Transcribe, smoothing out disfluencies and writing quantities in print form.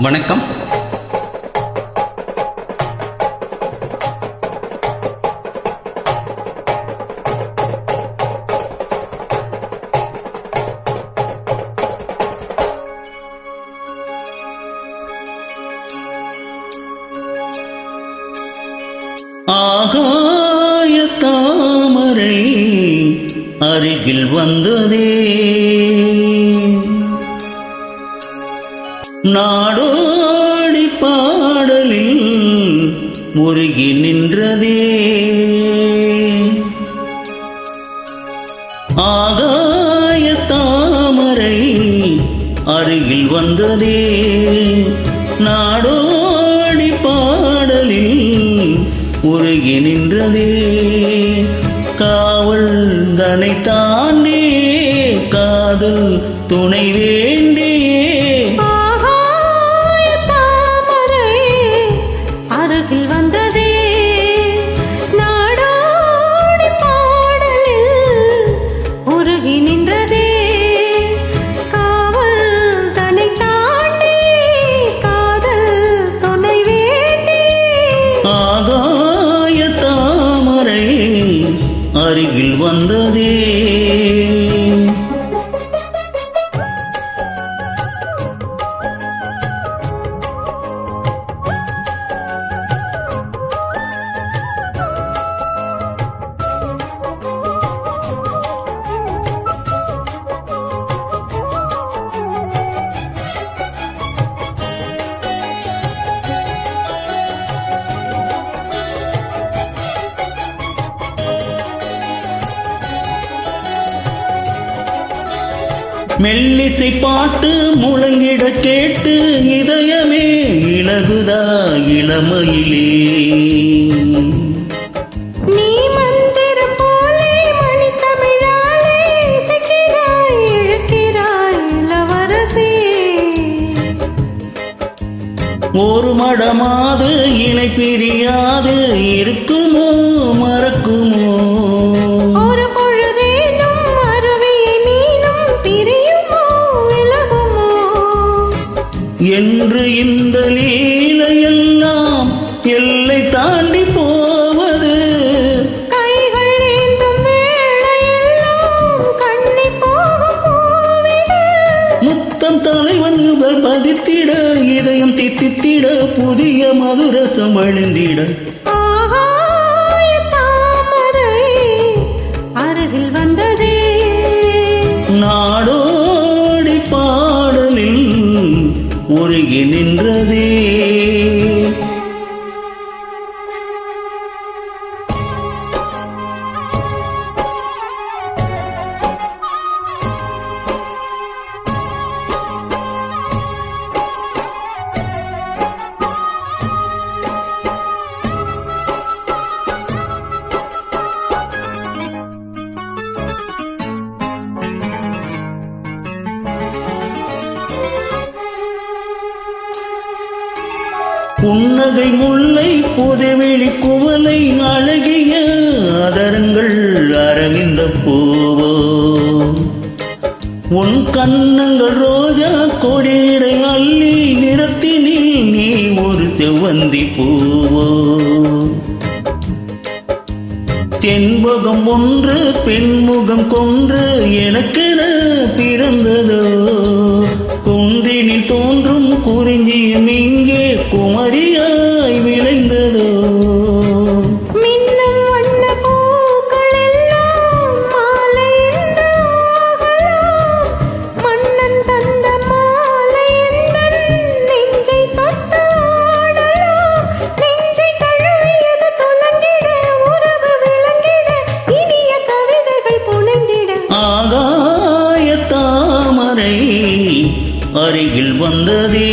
வணக்கம். ஆகாய தாமரை அருகில் வந்ததே, நாடோடி பாடலில் முருகி நின்றதே. ஆகாய தாமரை அருகில் வந்ததே, நாடோடி பாடலில் உருகி நின்றதே. காவல் தனை தாண்டி காதல் துணை வேண்டி, ஆகாய தாமரை அருகில் வந்ததே, நாடோடி பாடலில் உருகி நின்றதே. காவல் தனை தாண்டி காதல் துணை வேண்டி, ஆகாய தாமரை அருகில் வந்ததே. மெல்லிசை பாட்டு முழங்கிட கேட்டு இதயமே இலகுதா இளமையிலே. நீ மந்திரம் போலே மணித்தமிழாலே இசைக்கிறாய் இழுக்கிறாய் இளவரசி. ஒரு மடமாது இணை பிரியாது இருக்குமோ மறக்குமோ, ஒரு பொழுதேனும் அருவியை மீனும் பிரியுமோ விலகுமோ, என்று இந்த லீலையெல்லாம் எல்லை தாண்டி போவது. கைகள் ஏந்தும் வேளையெல்லாம் கண்ணி போகும் பூவிது. முத்தம் தலைவன் பதித்திட இதயம் தித்தித்திட புதிய மதுரசம் வழிந்திட, ஆகாய தாமரை அருகில் வந்ததே, நாடோடி பாடலில் உருகி நின்றதே. புன்னகை முல்லை புதைவெளி குவலை அழகிய அதரங்கள் அரவிந்த பூவோ, உன் கன்னங்கள் ரோஜா கொடியடை அள்ளி நிறத்தினில் நீ ஒரு செவ்வந்தி பூவோ. செண்பகம் ஒன்று பெண்முகம் கொன்று எனக்கென பிறந்ததோ, குன்றினில் தோன்றும் குறிஞ்சியும் இங்கே குமரியாய் விளைந்ததோ. மின்னும் வண்ண பூக்கள் எல்லாம் மாலை என்று ஆகலாம், மன்னன் தந்த மாலை எந்தன் நெஞ்சை தொட்டு ஆடலாம். நெஞ்சை தழுவியது துலங்கிட உறவு விளங்கிட இனிய கவிதைகள் புனைந்திட, ஆகாய தாமரை அருகில் வந்ததே,